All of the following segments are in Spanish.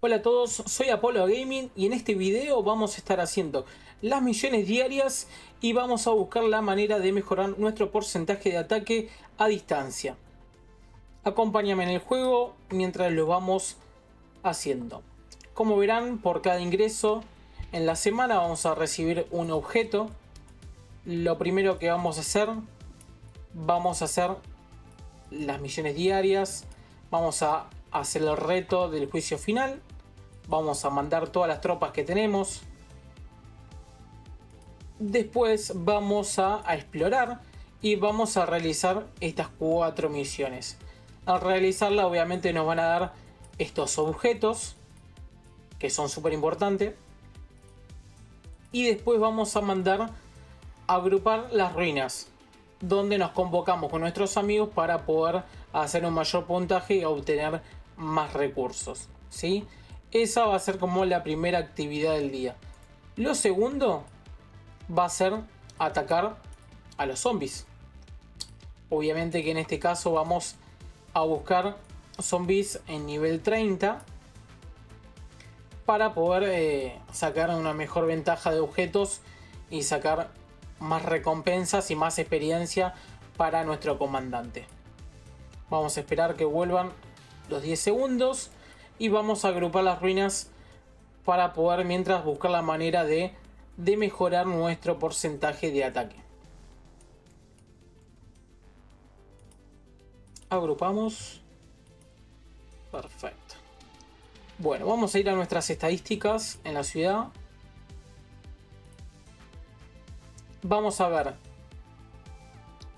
Hola a todos, soy Apolo Gaming y en este video vamos a estar haciendo las misiones diarias y vamos a buscar la manera de mejorar nuestro porcentaje de ataque a distancia. Acompáñame en el juego mientras lo vamos haciendo. Como verán, por cada ingreso en la semana vamos a recibir un objeto. Lo primero que vamos a hacer las misiones diarias. Vamos a hacer el reto del juicio final. Vamos a mandar todas las tropas que tenemos. Después vamos a explorar y vamos a realizar estas 4 misiones. Al realizarla obviamente nos van a dar estos objetos que son súper importantes. Y después vamos a mandar a agrupar las ruinas, donde nos convocamos con nuestros amigos para poder hacer un mayor puntaje y obtener más recursos, ¿sí? Esa va a ser como la primera actividad del día. Lo segundo va a ser atacar a los zombies. Obviamente que en este caso vamos a buscar zombies en nivel 30 para poder sacar una mejor ventaja de objetos y sacar más recompensas y más experiencia para nuestro comandante. Vamos a esperar que vuelvan los 10 segundos y vamos a agrupar las ruinas para poder mientras buscar la manera de mejorar nuestro porcentaje de ataque. Agrupamos. Perfecto. Bueno, vamos a ir a nuestras estadísticas en la ciudad. Vamos a ver.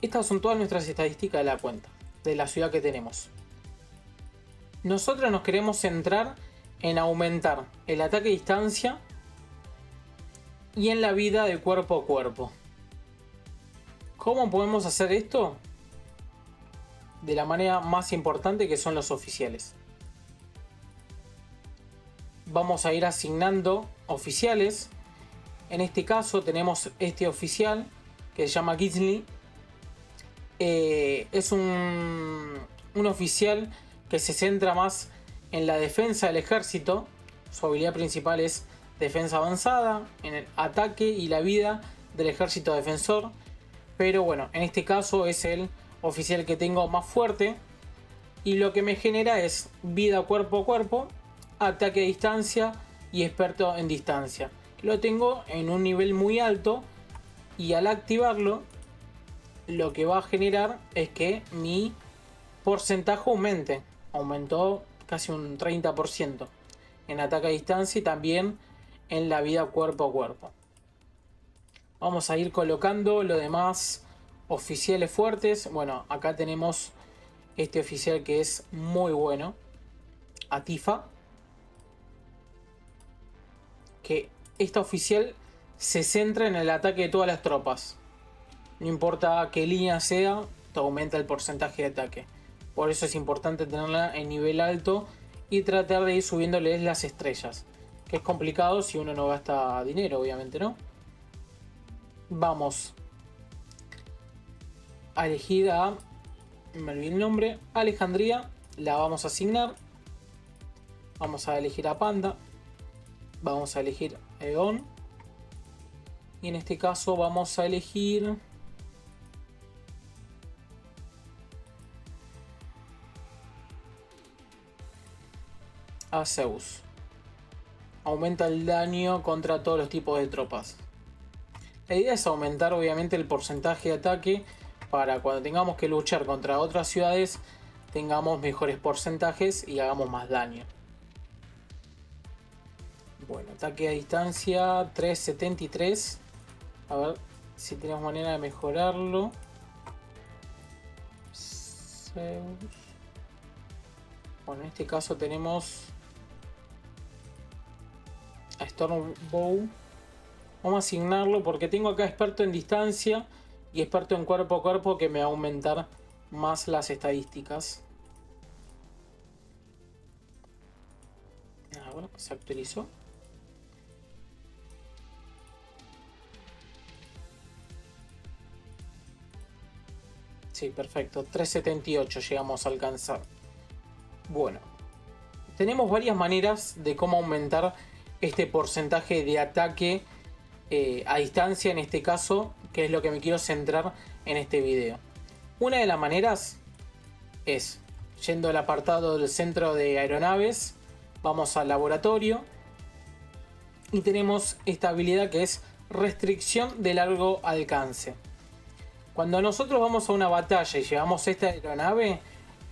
Estas son todas nuestras estadísticas de la cuenta, de la ciudad que tenemos. Nosotros nos queremos centrar en aumentar el ataque a distancia y en la vida de cuerpo a cuerpo. ¿Cómo podemos hacer esto? De la manera más importante, que son los oficiales. Vamos a ir asignando oficiales. En este caso tenemos este oficial que se llama Gizli. Es un oficial que se centra más en la defensa del ejército. Su habilidad principal es defensa avanzada, en el ataque y la vida del ejército defensor. Pero bueno, en este caso es el oficial que tengo más fuerte. Y lo que me genera es vida cuerpo a cuerpo, ataque a distancia y experto en distancia. Lo tengo en un nivel muy alto y al activarlo lo que va a generar es que mi porcentaje aumente. Aumentó casi un 30% en ataque a distancia y también en la vida cuerpo a cuerpo. Vamos a ir colocando los demás oficiales fuertes. Bueno, acá tenemos este oficial que es muy bueno, Atifa, que esta oficial se centra en el ataque de todas las tropas. No importa qué línea sea, te aumenta el porcentaje de ataque. Por eso es importante tenerla en nivel alto y tratar de ir subiéndoles las estrellas. Que es complicado si uno no gasta dinero, obviamente, ¿no? Vamos a elegir a... me olvidé el nombre. Alejandría. La vamos a asignar. Vamos a elegir a Panda. Vamos a elegir a Egon. Y en este caso vamos a elegir... a Zeus. Aumenta el daño contra todos los tipos de tropas. La idea es aumentar obviamente el porcentaje de ataque para cuando tengamos que luchar contra otras ciudades tengamos mejores porcentajes y hagamos más daño. Bueno, ataque a distancia 373. A ver si tenemos manera de mejorarlo. Zeus. Bueno, en este caso tenemos a Stormbow. Vamos a asignarlo porque tengo acá experto en distancia y experto en cuerpo a cuerpo que me va a aumentar más las estadísticas. Bueno, se actualizó. Sí, perfecto. 378 llegamos a alcanzar. Bueno, tenemos varias maneras de cómo aumentar este porcentaje de ataque a distancia, en este caso, que es lo que me quiero centrar en este video. Una de las maneras es yendo al apartado del centro de aeronaves, vamos al laboratorio y tenemos esta habilidad que es restricción de largo alcance. Cuando nosotros vamos a una batalla y llevamos esta aeronave,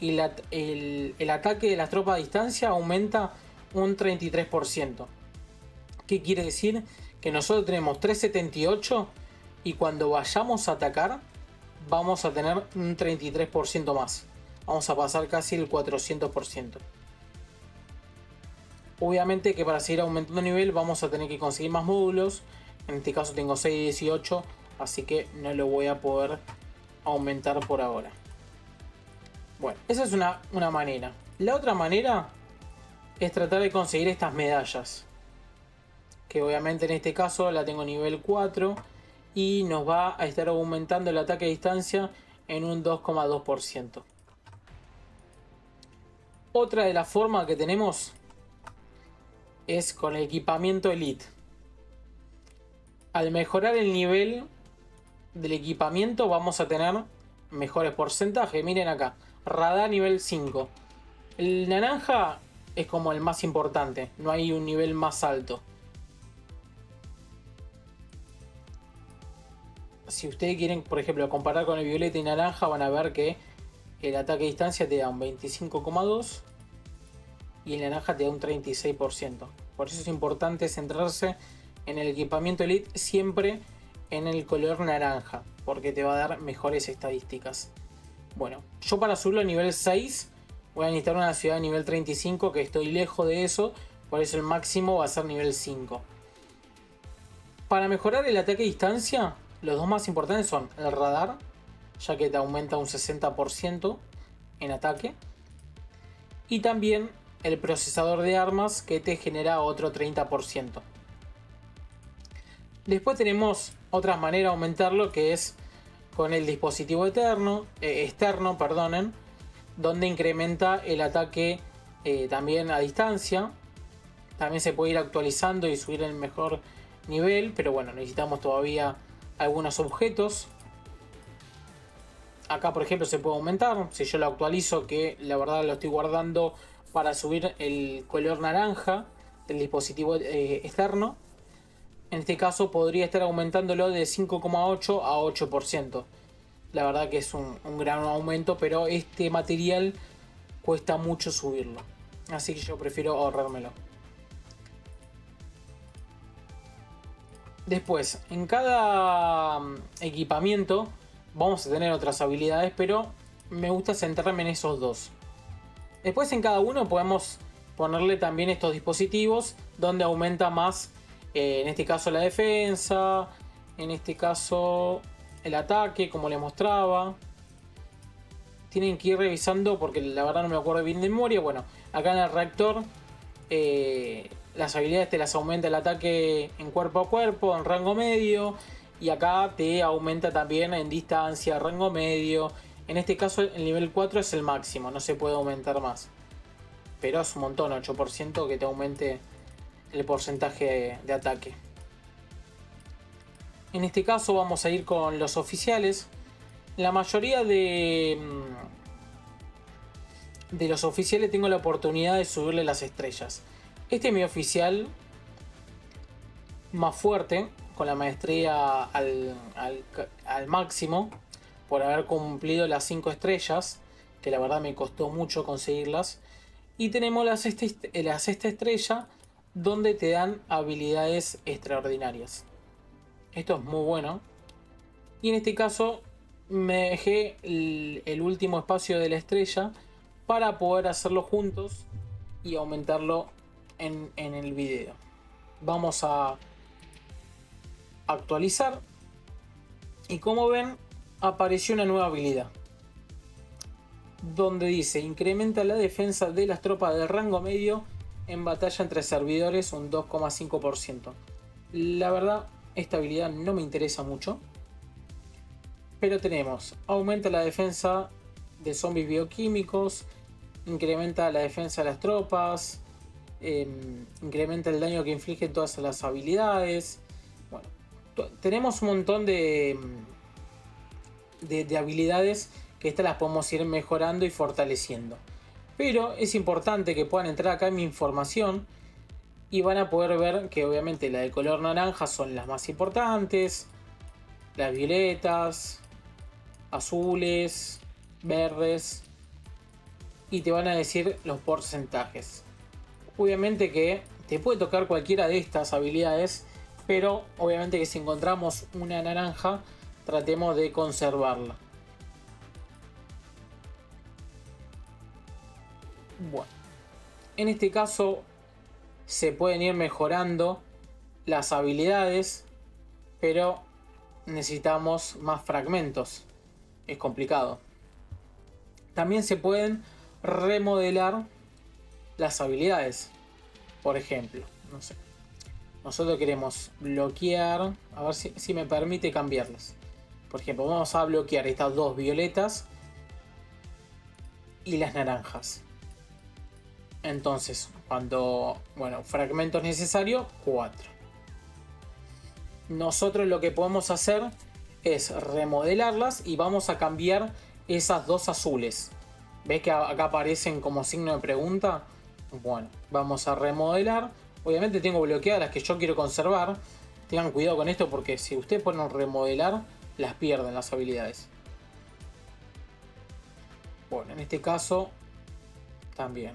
y el ataque de las tropas a distancia aumenta un 33%. ¿Qué quiere decir? Que nosotros tenemos 378 y cuando vayamos a atacar vamos a tener un 33% más. Vamos a pasar casi el 400%. Obviamente que para seguir aumentando nivel vamos a tener que conseguir más módulos. En este caso tengo 6 y 18, así que no lo voy a poder aumentar por ahora. Bueno, esa es una manera. La otra manera es tratar de conseguir estas medallas. Que obviamente en este caso la tengo nivel 4 y nos va a estar aumentando el ataque a distancia en un 2,2%. Otra de las formas que tenemos es con el equipamiento Elite. Al mejorar el nivel del equipamiento vamos a tener mejores porcentajes. Miren acá, radar nivel 5. El naranja es como el más importante, no hay un nivel más alto. Si ustedes quieren, por ejemplo, comparar con el violeta y naranja, van a ver que el ataque a distancia te da un 25,2 y el naranja te da un 36%. Por eso es importante centrarse en el equipamiento Elite siempre en el color naranja, porque te va a dar mejores estadísticas. Bueno, yo para subirlo a nivel 6 voy a necesitar una ciudad de nivel 35, que estoy lejos de eso, por eso el máximo va a ser nivel 5. Para mejorar el ataque a distancia, los dos más importantes son el radar, ya que te aumenta un 60% en ataque, y también el procesador de armas, que te genera otro 30%. Después tenemos otras maneras de aumentarlo, que es con el dispositivo externo, donde incrementa el ataque también a distancia. También se puede ir actualizando y subir el mejor nivel, pero bueno, necesitamos todavía algunos objetos. Acá por ejemplo se puede aumentar, si yo lo actualizo, que la verdad lo estoy guardando para subir el color naranja del dispositivo externo. En este caso podría estar aumentándolo de 5,8 a 8%. La verdad que es un gran aumento, pero este material cuesta mucho subirlo. Así que yo prefiero ahorrármelo. Después, en cada equipamiento vamos a tener otras habilidades, pero me gusta centrarme en esos dos. Después en cada uno podemos ponerle también estos dispositivos donde aumenta más, en este caso la defensa, en este caso el ataque, como les mostraba. Tienen que ir revisando porque la verdad no me acuerdo bien de memoria. Bueno, acá en el reactor las habilidades te las aumenta el ataque en cuerpo a cuerpo, en rango medio, y acá te aumenta también en distancia, rango medio. En este caso el nivel 4 es el máximo, no se puede aumentar más, pero es un montón, 8% que te aumente el porcentaje de ataque. En este caso vamos a ir con los oficiales. La mayoría de los oficiales tengo la oportunidad de subirle las estrellas. Este es mi oficial más fuerte, con la maestría al máximo, por haber cumplido las 5 estrellas, que la verdad me costó mucho conseguirlas. Y tenemos la sexta estrella, donde te dan habilidades extraordinarias. Esto es muy bueno. Y en este caso me dejé el último espacio de la estrella para poder hacerlo juntos y aumentarlo en el video. Vamos a actualizar y como ven apareció una nueva habilidad donde dice: incrementa la defensa de las tropas de rango medio en batalla entre servidores un 2,5%. La verdad esta habilidad no me interesa mucho, pero tenemos: aumenta la defensa de zombies bioquímicos, incrementa la defensa de las tropas, incrementa el daño que infligen todas las habilidades. Bueno, tenemos un montón de habilidades que estas las podemos ir mejorando y fortaleciendo. Pero es importante que puedan entrar acá en mi información y van a poder ver que obviamente la de color naranja son las más importantes, las violetas, azules, verdes, y te van a decir los porcentajes. Obviamente que te puede tocar cualquiera de estas habilidades, pero obviamente que si encontramos una naranja, tratemos de conservarla. Bueno, en este caso se pueden ir mejorando las habilidades, pero necesitamos más fragmentos. Es complicado. También se pueden remodelar las habilidades. Por ejemplo, no sé, nosotros queremos bloquear, a ver si me permite cambiarlas. Por ejemplo, vamos a bloquear estas dos violetas y las naranjas. Entonces, cuando, bueno, fragmentos necesarios, 4. Nosotros lo que podemos hacer es remodelarlas y vamos a cambiar esas dos azules. ¿Ves que acá aparecen como signo de pregunta? Bueno, vamos a remodelar. Obviamente tengo bloqueadas las que yo quiero conservar. Tengan cuidado con esto porque si ustedes ponen remodelar, las pierden las habilidades. Bueno, en este caso también.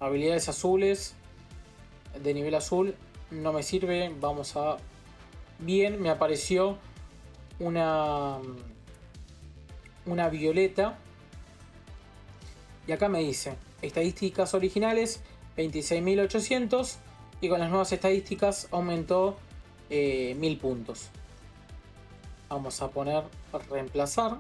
Habilidades azules de nivel azul no me sirve. Vamos a... Bien, me apareció una violeta. Y acá me dice estadísticas originales 26.800 y con las nuevas estadísticas aumentó 1000 puntos. Vamos a poner reemplazar.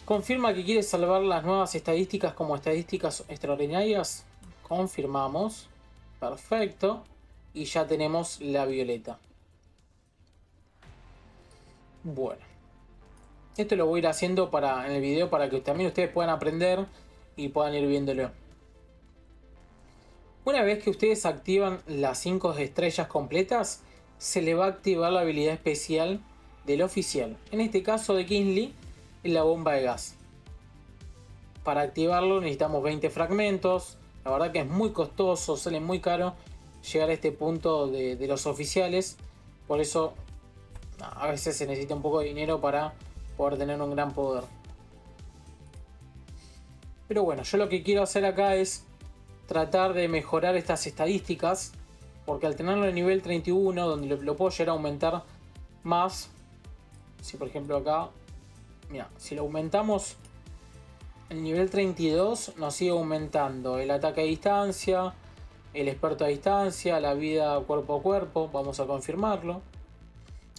Confirma que quiere salvar las nuevas estadísticas como estadísticas extraordinarias. Confirmamos. Perfecto. Y ya tenemos la violeta. Bueno. Esto lo voy a ir haciendo en el video para que también ustedes puedan aprender y puedan ir viéndolo. Una vez que ustedes activan las 5 estrellas completas, se le va a activar la habilidad especial del oficial. En este caso de Kingsley, la bomba de gas. Para activarlo necesitamos 20 fragmentos. La verdad que es muy costoso, sale muy caro llegar a este punto de los oficiales. Por eso a veces se necesita un poco de dinero para poder tener un gran poder. Pero bueno, yo lo que quiero hacer acá es tratar de mejorar estas estadísticas. Porque al tenerlo en nivel 31, donde lo puedo llegar a aumentar más. Si por ejemplo acá, mira, si lo aumentamos el nivel 32, nos sigue aumentando el ataque a distancia, el experto a distancia, la vida cuerpo a cuerpo. Vamos a confirmarlo.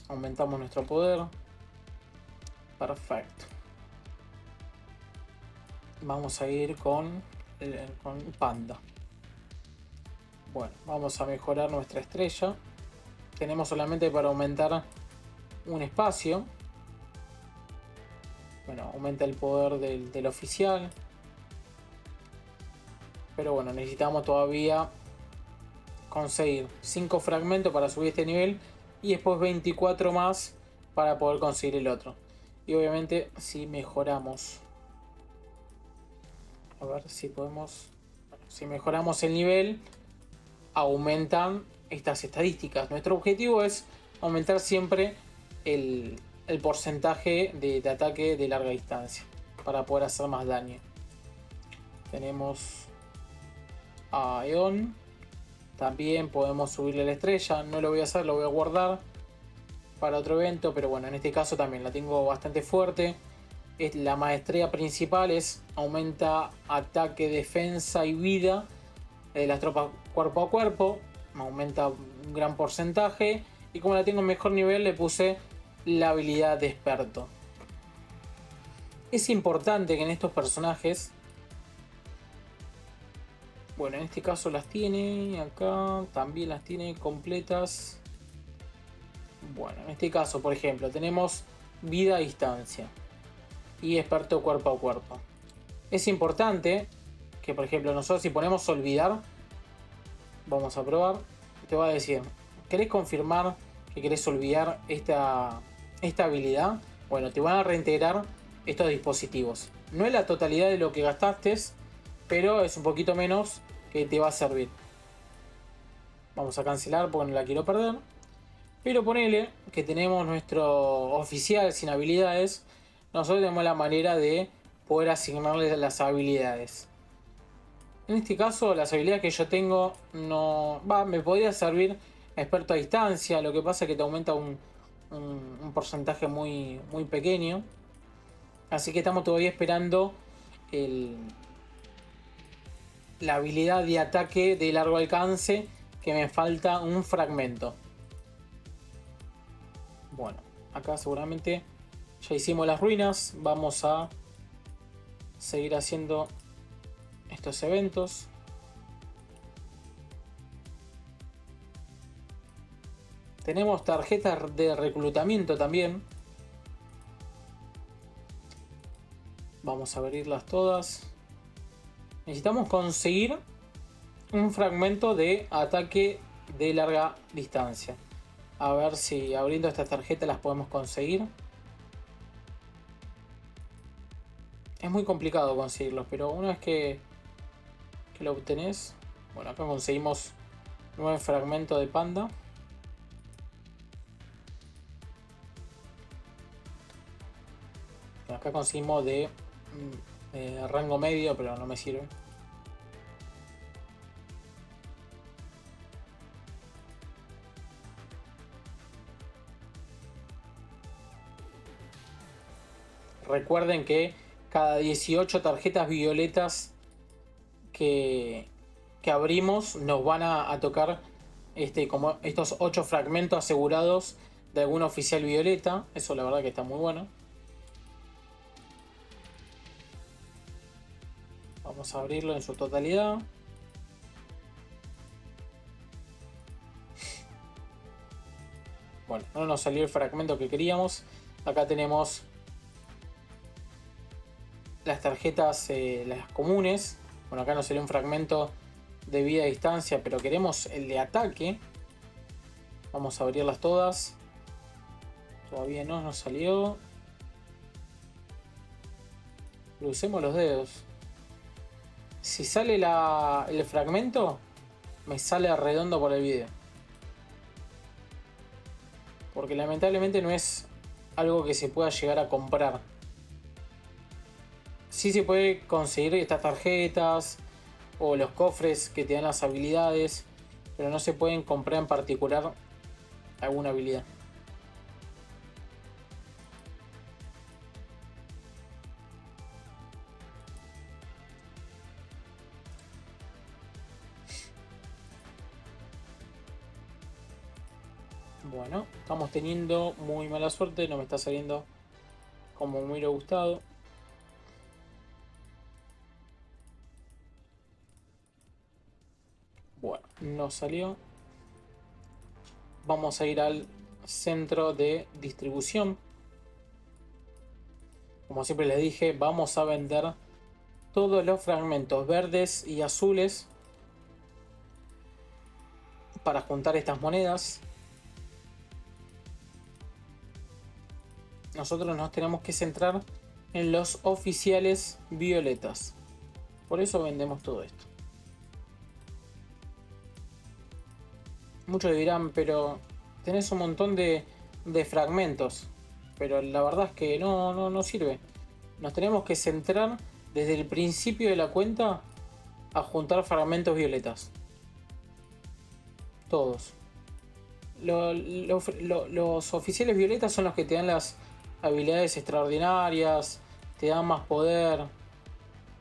Aumentamos nuestro poder. Perfecto. Vamos a ir con Panda. Bueno, vamos a mejorar nuestra estrella. Tenemos solamente para aumentar un espacio. Bueno, aumenta el poder del oficial. Pero bueno, necesitamos todavía conseguir 5 fragmentos para subir este nivel. Y después 24 más para poder conseguir el otro. Y obviamente si mejoramos, a ver si podemos, si mejoramos el nivel, aumentan estas estadísticas. Nuestro objetivo es aumentar siempre el porcentaje de ataque de larga distancia para poder hacer más daño. Tenemos a Eon. También podemos subirle la estrella. No lo voy a hacer, lo voy a guardar para otro evento, pero bueno, en este caso también la tengo bastante fuerte. La maestría principal aumenta ataque, defensa y vida de las tropas cuerpo a cuerpo. Aumenta un gran porcentaje. Y como la tengo en mejor nivel, le puse la habilidad de experto. Es importante que en estos personajes, bueno, en este caso las tiene, acá también las tiene completas. Bueno, en este caso, por ejemplo, tenemos vida a distancia y experto cuerpo a cuerpo. Es importante que, por ejemplo, nosotros si ponemos olvidar, vamos a probar, te va a decir, ¿querés confirmar que querés olvidar esta habilidad? Bueno, te van a reintegrar estos dispositivos. No es la totalidad de lo que gastaste, pero es un poquito menos que te va a servir. Vamos a cancelar porque no la quiero perder. Pero ponele que tenemos nuestro oficial sin habilidades. Nosotros tenemos la manera de poder asignarle las habilidades. En este caso, las habilidades que yo tengo no. Me podría servir experto a distancia. Lo que pasa es que te aumenta un porcentaje muy pequeño. Así que estamos todavía esperando la habilidad de ataque de largo alcance. Que me falta un fragmento. Bueno, acá seguramente ya hicimos las ruinas. Vamos a seguir haciendo estos eventos. Tenemos tarjetas de reclutamiento también. Vamos a abrirlas todas. Necesitamos conseguir un fragmento de ataque de larga distancia. A ver si abriendo estas tarjetas las podemos conseguir. Es muy complicado conseguirlos, pero una vez que lo obtenés. Bueno, acá conseguimos 9 fragmentos de panda. Acá conseguimos de rango medio, pero no me sirve. Recuerden que cada 18 tarjetas violetas que abrimos nos van a tocar como estos 8 fragmentos asegurados de algún oficial violeta. Eso la verdad que está muy bueno. Vamos a abrirlo en su totalidad. Bueno, no nos salió el fragmento que queríamos. Acá tenemos las tarjetas, las comunes. Bueno, acá nos salió un fragmento de vida a distancia, pero queremos el de ataque. Vamos a abrirlas todas. Todavía no nos salió. Crucemos los dedos. Si sale el fragmento, me sale redondo por el video. Porque lamentablemente no es algo que se pueda llegar a comprar. Sí se puede conseguir estas tarjetas o los cofres que te dan las habilidades, pero no se pueden comprar en particular alguna habilidad. Bueno, estamos teniendo muy mala suerte, no me está saliendo como me hubiera gustado. Bueno, no salió. Vamos a ir al centro de distribución. Como siempre les dije, vamos a vender todos los fragmentos verdes y azules para juntar estas monedas. Nosotros nos tenemos que centrar en los oficiales violetas. Por eso vendemos todo esto. Muchos dirán, pero tenés un montón de fragmentos. Pero la verdad es que no sirve. Nos tenemos que centrar desde el principio de la cuenta a juntar fragmentos violetas. Todos. Los oficiales violetas son los que te dan las habilidades extraordinarias, te dan más poder.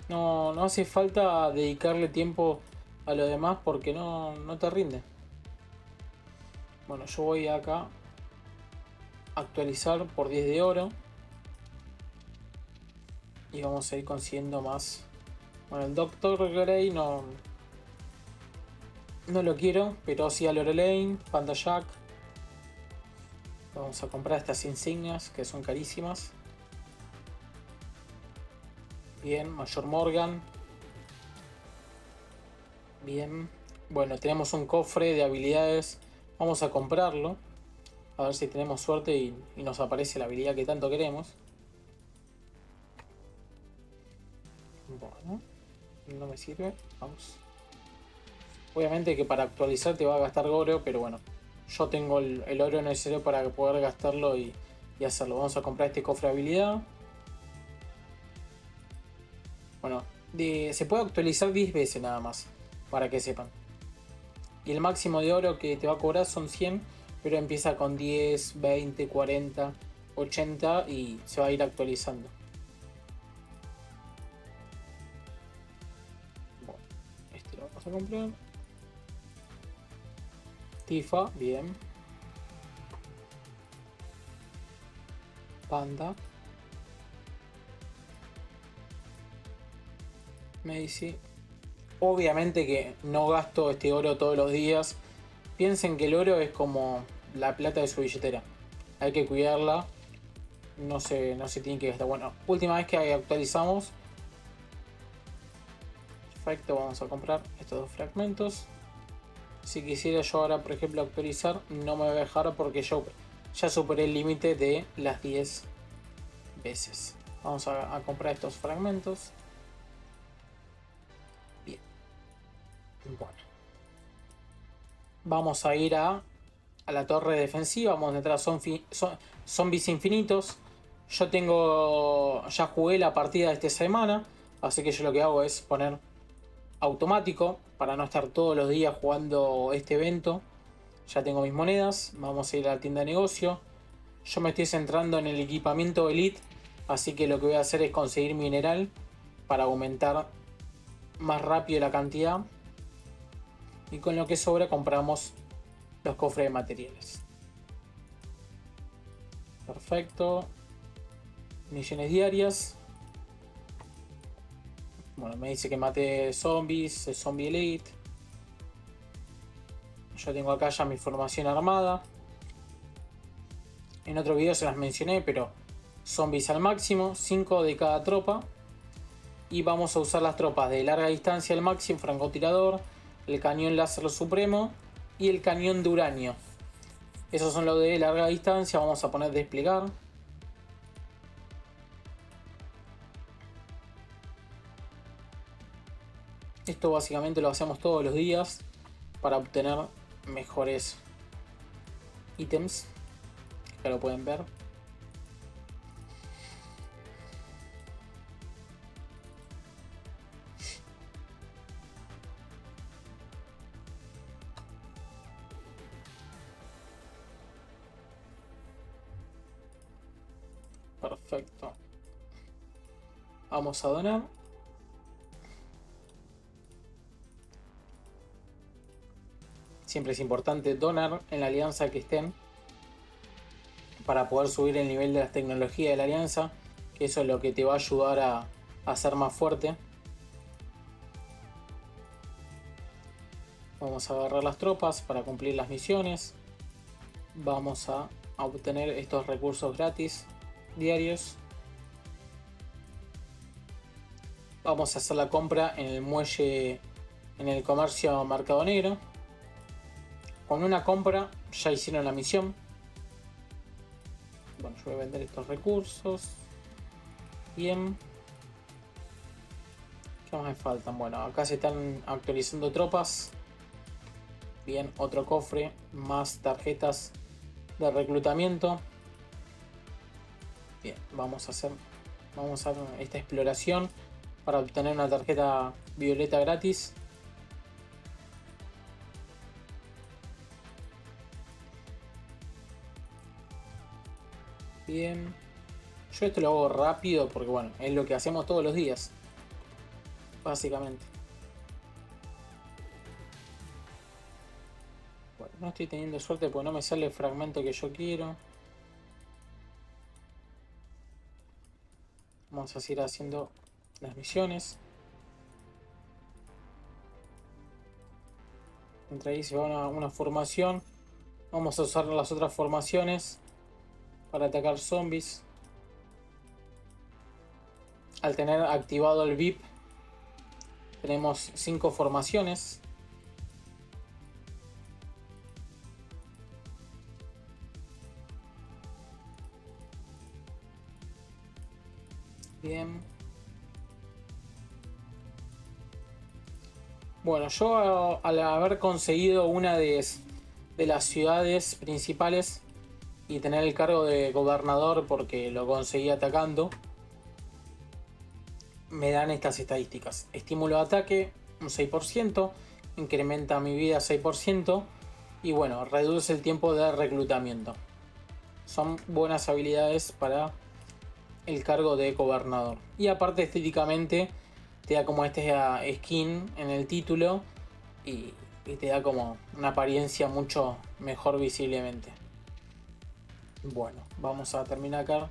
No hace falta dedicarle tiempo a lo demás porque no te rinde. Bueno, yo voy acá a actualizar por 10 de oro. Y vamos a ir consiguiendo más. Bueno, el Dr. Grey no lo quiero, pero sí a Lorelei, Panda Jack. Vamos a comprar estas insignias que son carísimas. Bien, Mayor Morgan. Bien. Bueno, tenemos un cofre de habilidades. Vamos a comprarlo. A ver si tenemos suerte y nos aparece la habilidad que tanto queremos. Bueno, no me sirve. Vamos. Obviamente que para actualizar te va a gastar oro, pero bueno. Yo tengo el oro necesario para poder gastarlo y hacerlo. Vamos a comprar este cofre de habilidad. Bueno, se puede actualizar 10 veces nada más, para que sepan. Y el máximo de oro que te va a cobrar son 100, pero empieza con 10, 20, 40, 80 y se va a ir actualizando. Bueno, este lo vamos a comprar. Tifa, bien. Panda. Macy. Obviamente que no gasto este oro todos los días. Piensen que el oro es como la plata de su billetera. Hay que cuidarla. No se tiene que gastar. Bueno, última vez que actualizamos. Perfecto, vamos a comprar estos dos fragmentos. Si quisiera yo ahora, por ejemplo, actualizar, no me va a dejar porque yo ya superé el límite de las 10 veces. Vamos a comprar estos fragmentos. Bien. Bueno. Vamos a ir a la torre defensiva. Vamos a entrar a zombies infinitos. Yo ya jugué la partida de esta semana. Así que yo lo que hago es poner automático para no estar todos los días jugando este evento. Ya tengo mis monedas. Vamos a ir a la tienda de negocio. Yo me estoy centrando en el equipamiento elite. Así que lo que voy a hacer es conseguir mineral para aumentar más rápido la cantidad. Y con lo que sobra compramos los cofres de materiales. Perfecto. Misiones diarias. Bueno, me dice que mate zombies, zombie elite. Yo tengo acá ya mi formación armada. En otro video se las mencioné, pero zombies al máximo, 5 de cada tropa. Y vamos a usar las tropas de larga distancia al máximo, francotirador, el cañón láser supremo y el cañón de uranio. Esos son los de larga distancia. Vamos a poner desplegar. Esto básicamente lo hacemos todos los días para obtener mejores ítems. Ya lo pueden ver. Perfecto. Vamos a donar. Siempre es importante donar en la alianza que estén para poder subir el nivel de las tecnologías de la alianza, que eso es lo que te va a ayudar a ser más fuerte. Vamos a agarrar las tropas para cumplir las misiones. Vamos a obtener estos recursos gratis diarios. Vamos a hacer la compra en el muelle, en el comercio Mercado Negro. Con una compra ya hicieron la misión. Bueno, yo voy a vender estos recursos. Bien. ¿Qué más me faltan? Bueno, acá se están actualizando tropas. Bien, otro cofre. Más tarjetas de reclutamiento. Bien, vamos a hacer esta exploración para obtener una tarjeta violeta gratis. Bien. Yo esto lo hago rápido porque bueno, es lo que hacemos todos los días. Básicamente. Bueno, no estoy teniendo suerte porque no me sale el fragmento que yo quiero. Vamos a seguir haciendo las misiones. Entre ahí se va una formación. Vamos a usar las otras formaciones para atacar zombies. al tener activado el VIP, tenemos 5 formaciones. Bien. Bueno, yo al haber conseguido una de las ciudades principales y tener el cargo de gobernador porque lo conseguí atacando, me dan estas estadísticas. Estímulo de ataque un 6%, incrementa mi vida 6% y bueno, reduce el tiempo de reclutamiento. Son buenas habilidades para el cargo de gobernador. Y aparte estéticamente te da como este skin en el título y te da como una apariencia mucho mejor visiblemente. Bueno, vamos a terminar acá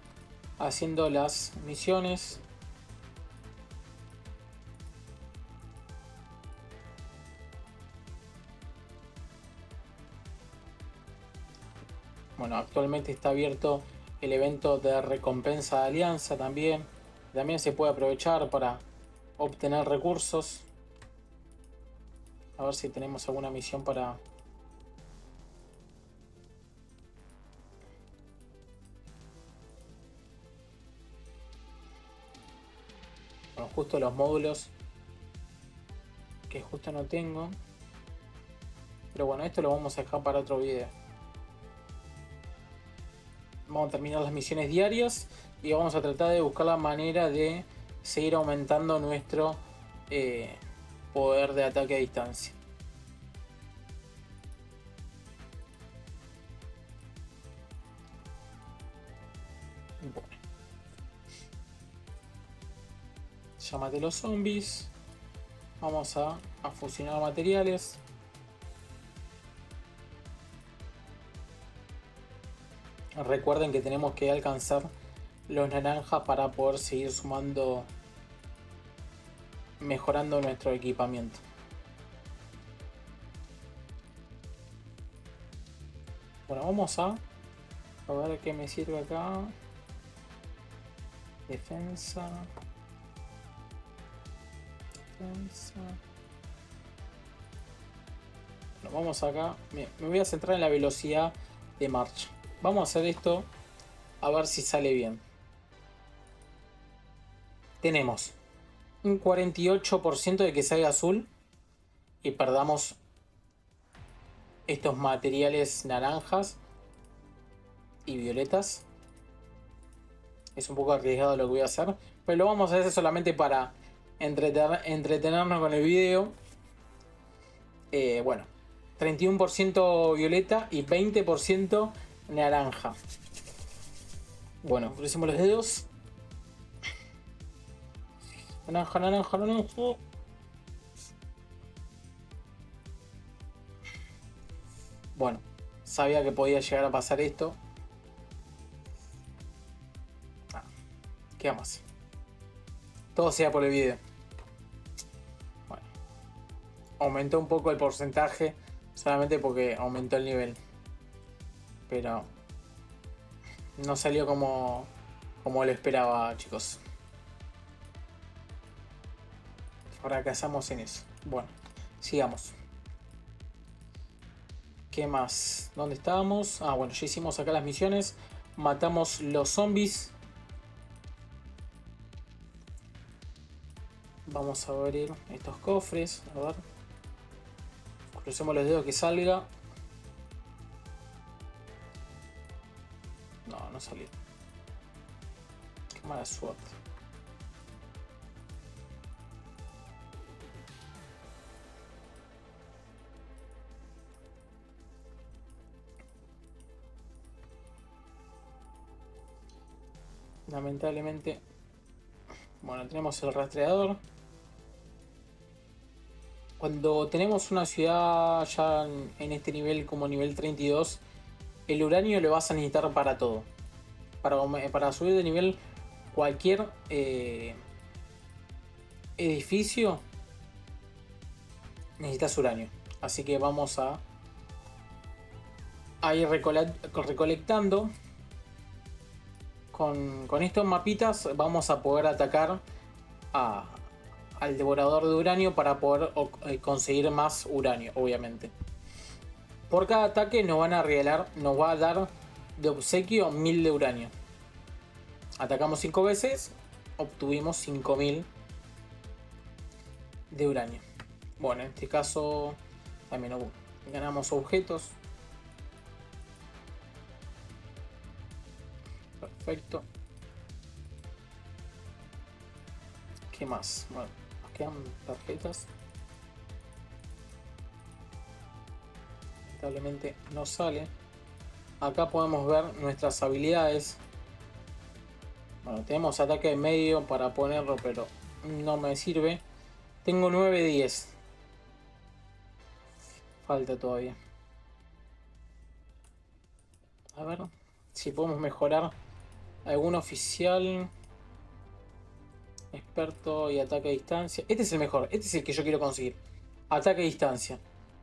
haciendo las misiones. Bueno, actualmente está abierto el evento de recompensa de alianza también. También se puede aprovechar para obtener recursos. A ver si tenemos alguna misión para... Bueno, justo los módulos que justo no tengo. Pero bueno, esto lo vamos a dejar para otro video. Vamos a terminar las misiones diarias y vamos a tratar de buscar la manera de seguir aumentando nuestro poder de ataque a distancia. Bueno. Llámate los zombies. Vamos a fusionar materiales. Recuerden que tenemos que alcanzar los naranjas para poder seguir sumando, mejorando nuestro equipamiento. Bueno, vamos a ver qué me sirve acá. Defensa. Bueno, vamos acá. Me voy a centrar en la velocidad de marcha. Vamos a hacer esto a ver si sale bien. Tenemos un 48% de que salga azul y perdamos estos materiales naranjas y violetas. Es un poco arriesgado lo que voy a hacer, pero lo vamos a hacer solamente para entretenernos con el video. Bueno, 31% violeta y 20% naranja. Bueno, crucemos los dedos. Naranja, naranja, naranja. Bueno, sabía que podía llegar a pasar esto. ¿Qué vamos? Todo sea por el video. Bueno, aumentó un poco el porcentaje solamente porque aumentó el nivel, pero no salió como lo esperaba, chicos. Fracasamos en eso. Bueno, sigamos. ¿Qué más? ¿Dónde estábamos? Ah, bueno, ya hicimos acá las misiones. Matamos los zombies. Vamos a abrir estos cofres. A ver. Crucemos los dedos que salga. No, no salió. Qué mala suerte. Lamentablemente. Bueno, tenemos el rastreador. Cuando tenemos una ciudad ya en este nivel como nivel 32, el uranio lo vas a necesitar para todo. Para subir de nivel cualquier edificio necesitas uranio. Así que vamos a ir recolectando. Con estos mapitas vamos a poder atacar a- al devorador de uranio para poder conseguir más uranio, obviamente. Por cada ataque nos van a regalar, nos va a dar de obsequio 1000 de uranio. Atacamos 5 veces, obtuvimos 5000 de uranio. Bueno, en este caso también ganamos objetos. Perfecto. ¿Qué más? Bueno, nos quedan tarjetas. Lamentablemente no sale. Acá podemos ver nuestras habilidades. Bueno, tenemos ataque de medio para ponerlo, pero no me sirve. Tengo 9-10. Falta todavía. A ver si podemos mejorar algún oficial. Experto y ataque a distancia. Este es el mejor. Este es el que yo quiero conseguir. Ataque a distancia.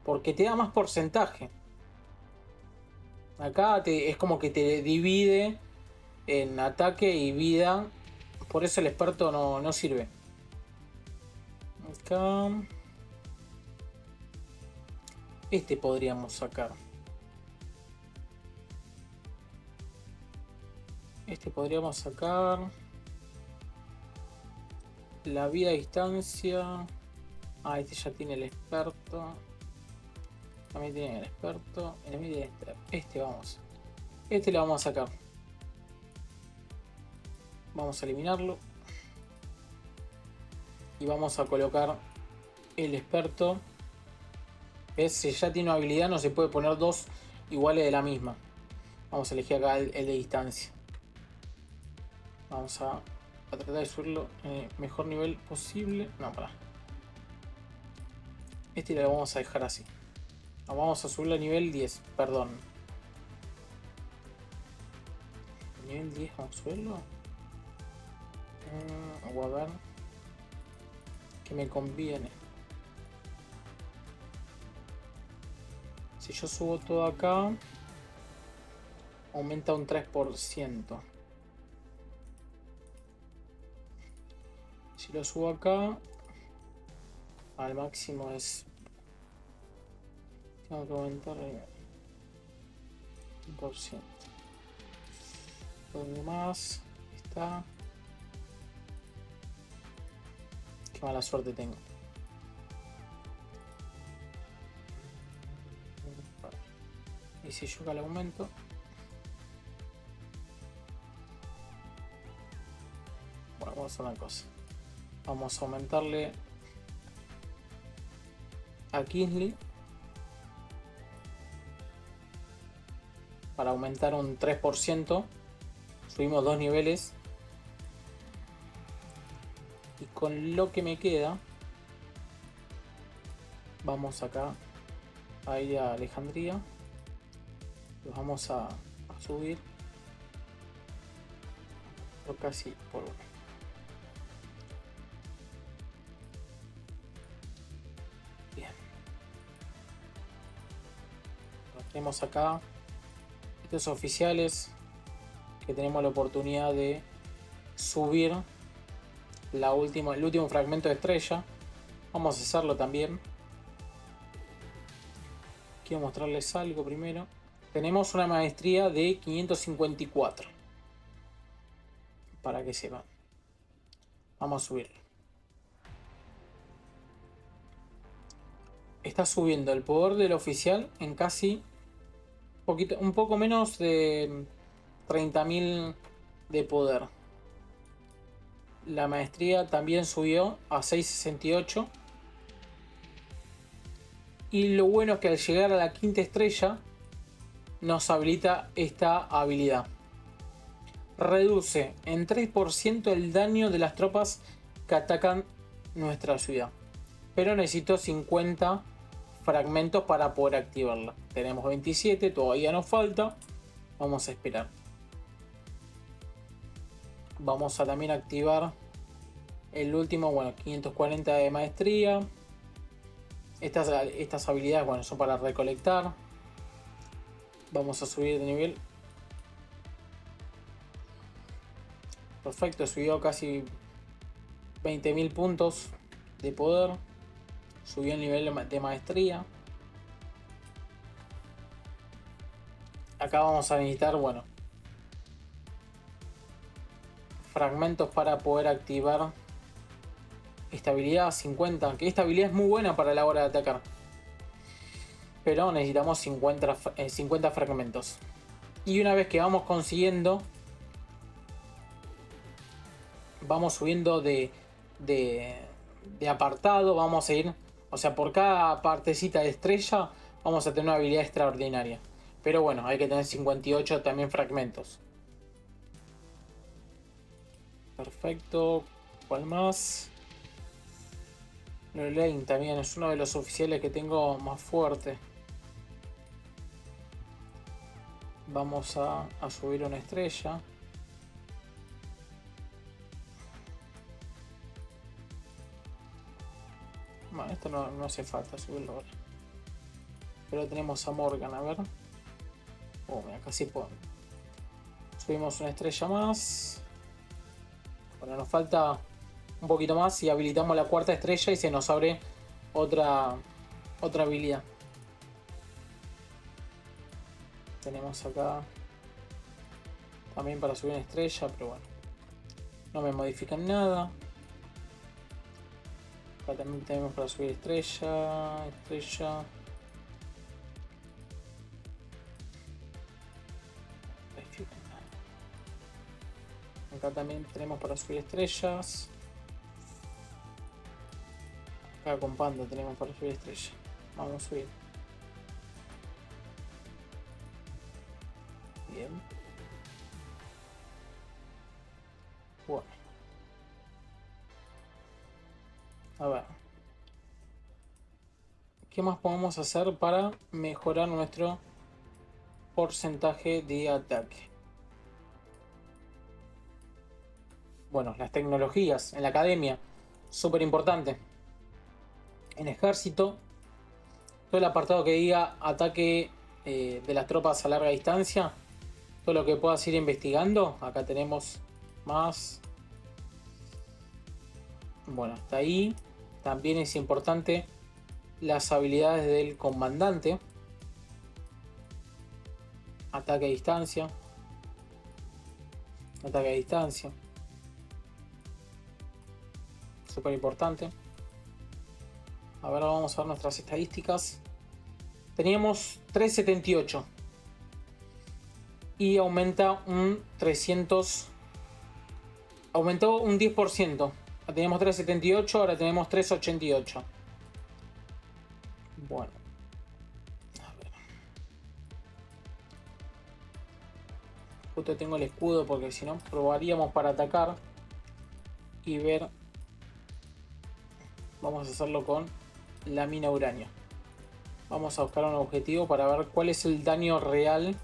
Porque te da más porcentaje. Acá es como que te divide en ataque y vida. Por eso el experto no sirve. Acá. Este podríamos sacar. Este podríamos sacar. La vida a distancia. Ah, este ya tiene el experto. También tiene el experto. Este vamos. Este lo vamos a sacar. Vamos a eliminarlo. Y vamos a colocar el experto. Si ya tiene una habilidad, no se puede poner dos iguales de la misma. Vamos a elegir acá el de distancia. Vamos a tratar de subirlo en el mejor nivel posible. No, para. Este lo vamos a dejar así. Vamos a subirlo a nivel 10. Perdón. Nivel 10 vamos a subirlo. Voy a ver. Que me conviene. Si yo subo todo acá, aumenta un 3%. Si lo subo acá, al máximo es... Tengo que aumentar el 1%. ¿Dónde más? Está. Qué mala suerte tengo. Y si yo acá le aumento. Bueno, vamos a hacer una cosa. Vamos a aumentarle a Kingsley para aumentar un 3%. Subimos 2 niveles. Y con lo que me queda, vamos acá a ir a Alejandría. Los vamos a subir por casi por uno. Bien. Lo tenemos acá. Estos oficiales que tenemos la oportunidad de subir el último fragmento de estrella. Vamos a hacerlo también. Quiero mostrarles algo primero. Tenemos una maestría de 554. Para que sepan. Vamos a subirlo. Está subiendo el poder del oficial en casi un poco menos de 30.000 de poder. La maestría también subió a 668. Y lo bueno es que al llegar a la quinta estrella nos habilita esta habilidad. Reduce en 3% el daño de las tropas que atacan nuestra ciudad. Pero necesito 50 fragmentos para poder activarla. Tenemos 27, todavía nos falta. Vamos a esperar. Vamos a también activar el último, bueno, 540 de maestría. Estas habilidades, bueno, son para recolectar. Vamos a subir de nivel. Perfecto, subió casi 20.000 puntos de poder. Subió el nivel de maestría. Acá vamos a necesitar, bueno, fragmentos para poder activar estabilidad 50. Que esta habilidad es muy buena para la hora de atacar. Pero necesitamos 50 fragmentos. Y una vez que vamos consiguiendo, vamos subiendo de apartado, vamos a ir, o sea, por cada partecita de estrella vamos a tener una habilidad extraordinaria. Pero bueno, hay que tener 58 también fragmentos. Perfecto. ¿Cuál más? Lorelaine también es uno de los oficiales que tengo más fuerte. Vamos a subir una estrella. Bueno, esto no hace falta subirlo ahora. Pero tenemos a Morgan, a ver. Oh, mira, casi puedo. Subimos una estrella más. Bueno, nos falta un poquito más y habilitamos la cuarta estrella y se nos abre otra habilidad. Tenemos acá también para subir una estrella, pero bueno, no me modifican nada. Acá también tenemos para subir estrella. Acá también tenemos para subir estrellas. Acá con Panda tenemos para subir estrellas. Vamos a subir. Bien. Bueno. A ver. ¿Qué más podemos hacer para mejorar nuestro porcentaje de ataque? Bueno, las tecnologías en la academia, súper importante. En ejército, todo el apartado que diga ataque de las tropas a larga distancia, todo lo que puedas ir investigando, acá tenemos más. Bueno, hasta ahí. También es importante las habilidades del comandante. Ataque a distancia. Ataque a distancia. Súper importante. Ahora vamos a ver nuestras estadísticas. Teníamos 378. Y aumenta un 300. Aumentó un 10%. Teníamos 378, ahora tenemos 388. Bueno. A ver. Justo tengo el escudo porque si no probaríamos para atacar. Y ver. Vamos a hacerlo con la mina uranio. Vamos a buscar un objetivo para ver cuál es el daño real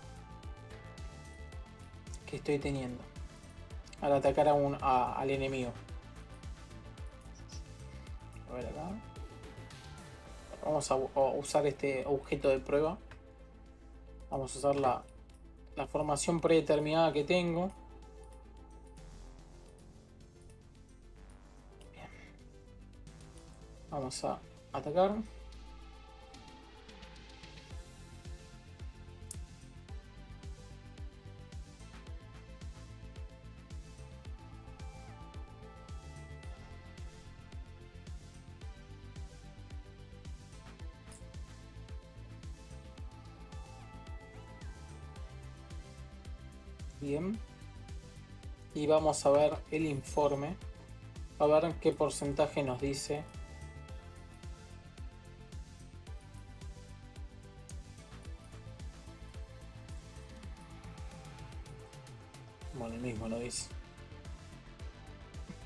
que estoy teniendo al atacar al enemigo. A ver acá. Vamos a usar este objeto de prueba. Vamos a usar la formación predeterminada que tengo. Bien. Vamos a atacar. Bien. Y vamos a ver el informe. A ver qué porcentaje nos dice. Bueno, el mismo lo dice.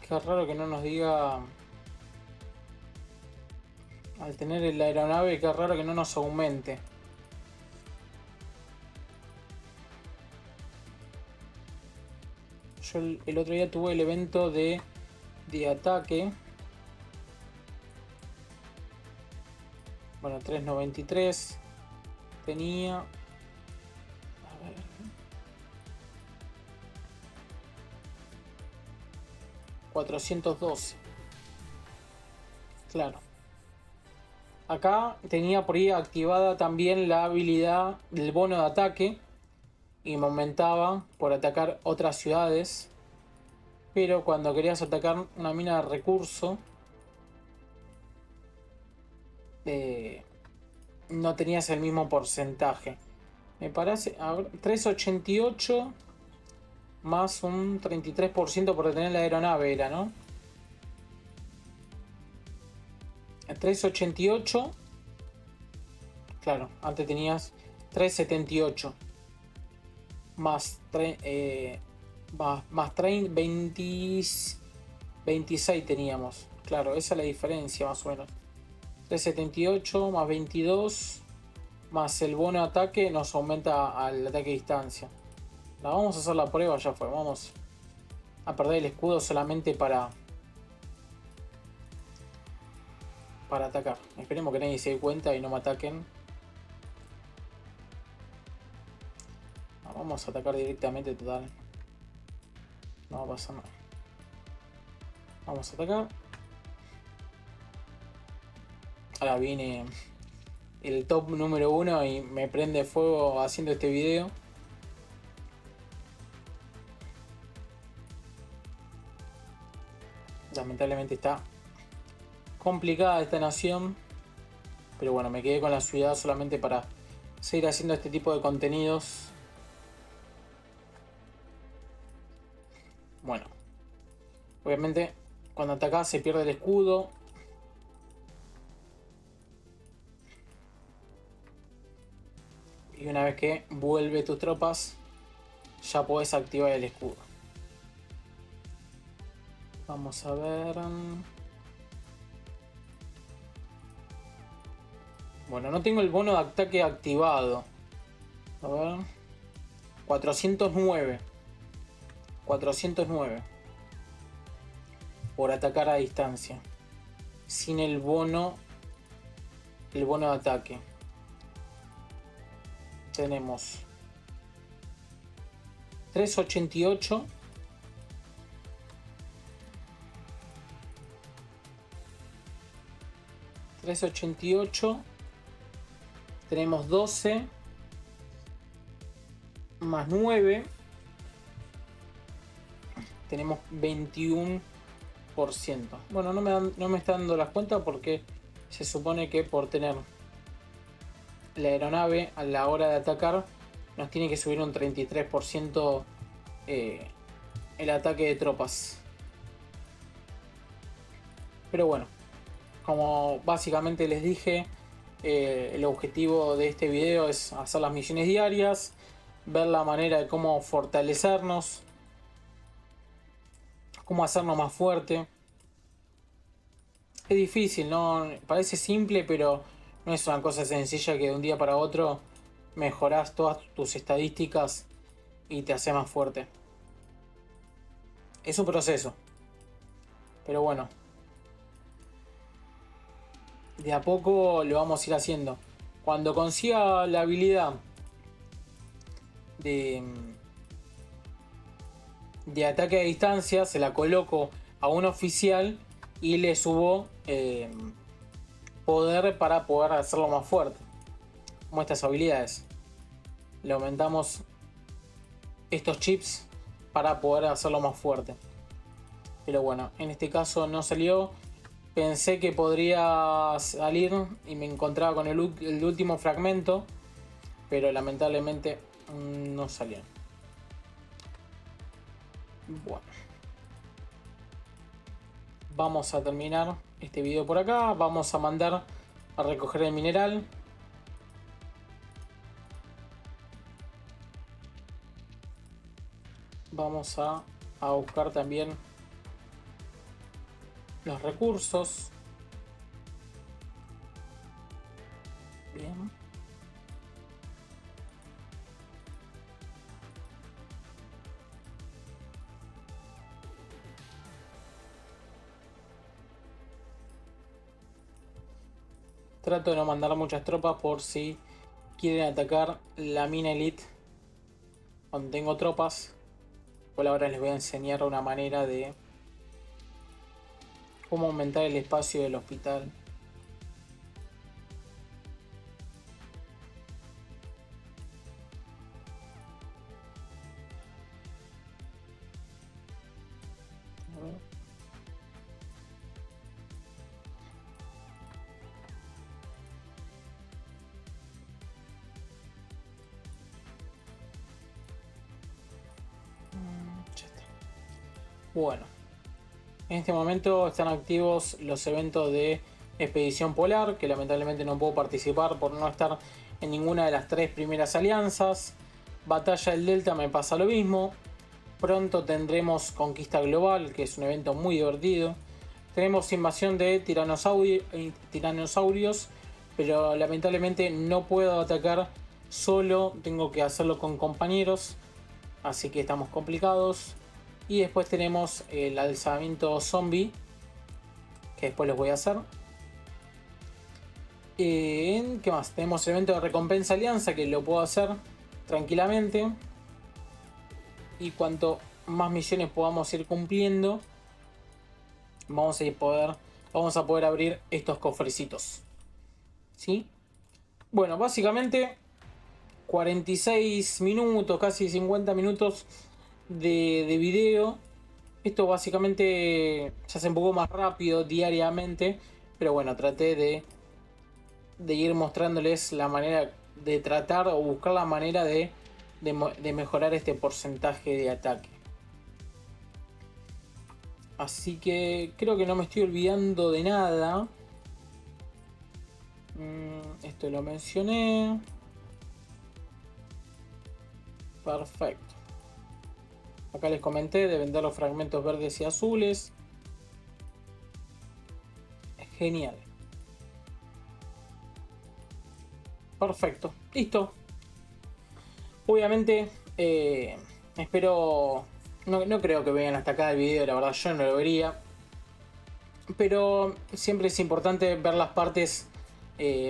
Qué raro que no nos diga. Al tener la aeronave, qué raro que no nos aumente. Yo el otro día tuve el evento de ataque. Bueno, 393. Tenía. A ver. 412. Claro. Acá tenía por ahí activada también la habilidad del bono de ataque y me aumentaba por atacar otras ciudades. Pero cuando querías atacar una mina de recurso, no tenías el mismo porcentaje. Me parece, a ver, 388 más un 33% por detener la aeronave era, ¿no? 388. Claro, antes tenías 378 más, más 26 teníamos. Claro, esa es la diferencia más o menos. 378 más 22 más el bono de ataque nos aumenta al ataque a distancia. Vamos a hacer la prueba, ya fue. Vamos a perder el escudo solamente para atacar. Esperemos que nadie se dé cuenta y no me ataquen. Vamos a atacar directamente, total. No va a pasar nada. Vamos a atacar. Ahora viene el top número 1 y me prende fuego haciendo este video. Lamentablemente está complicada esta nación. Pero bueno, me quedé con la ciudad solamente para seguir haciendo este tipo de contenidos. Bueno, obviamente cuando atacás se pierde el escudo. Y una vez que vuelve tus tropas, ya podés activar el escudo. Vamos a ver. Bueno, no tengo el bono de ataque activado. A ver. 409. 409. Por atacar a distancia. Sin el bono. El bono de ataque. Tenemos 388. Tenemos 12 más 9. Tenemos 21%. Bueno, no me está dando las cuentas porque se supone que por tener la aeronave a la hora de atacar nos tiene que subir un 33% el ataque de tropas. Pero bueno, como básicamente les dije, el objetivo de este video es hacer las misiones diarias, ver la manera de cómo fortalecernos, cómo hacernos más fuerte. Es difícil, ¿no? Parece simple, pero no es una cosa sencilla que de un día para otro mejorás todas tus estadísticas y te hace más fuerte. Es un proceso. Pero bueno, de a poco lo vamos a ir haciendo. Cuando consiga la habilidad de ataque a distancia, se la coloco a un oficial y le subo poder para poder hacerlo más fuerte. Como estas habilidades. Le aumentamos estos chips para poder hacerlo más fuerte. Pero bueno, en este caso no salió. Pensé que podría salir y me encontraba con el último fragmento, pero lamentablemente no salió. Bueno, vamos a terminar este video por acá. Vamos a mandar a recoger el mineral. Vamos a buscar también los recursos. Bien. Trato de no mandar muchas tropas por si quieren atacar la mina elite cuando tengo tropas. Por ahora les voy a enseñar una manera de cómo aumentar el espacio del hospital. A ver. Ya está. Bueno, en este momento están activos los eventos de Expedición Polar, que lamentablemente no puedo participar por no estar en ninguna de las 3 primeras alianzas. Batalla del Delta me pasa lo mismo. Pronto tendremos Conquista Global, que es un evento muy divertido. Tenemos invasión de tiranosaurios, pero lamentablemente no puedo atacar solo, tengo que hacerlo con compañeros, así que estamos complicados. Y después tenemos el alzamiento zombie, que después les voy a hacer. ¿Qué más? Tenemos el evento de recompensa alianza, que lo puedo hacer tranquilamente. Y cuanto más misiones podamos ir cumpliendo, vamos a poder abrir estos cofrecitos. ¿Sí? Bueno, básicamente 46 minutos, casi 50 minutos de video. Esto básicamente se hace un poco más rápido diariamente, pero bueno, traté de ir mostrándoles la manera de tratar o buscar la manera de mejorar este porcentaje de ataque. Así que creo que no me estoy olvidando de nada. Esto lo mencioné. Perfecto. Acá les comenté de vender los fragmentos verdes y azules. Genial. Perfecto. Listo. Obviamente espero... No creo que vean hasta acá el video, la verdad yo no lo vería. Pero siempre es importante ver las partes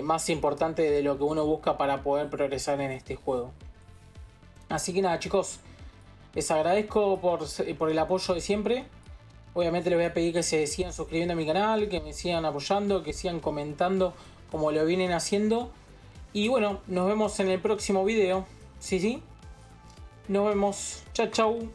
más importantes de lo que uno busca para poder progresar en este juego. Así que nada, chicos, les agradezco por el apoyo de siempre. Obviamente les voy a pedir que se sigan suscribiendo a mi canal, que me sigan apoyando, que sigan comentando como lo vienen haciendo. Y bueno, nos vemos en el próximo video. Sí. Nos vemos. Chau, chau.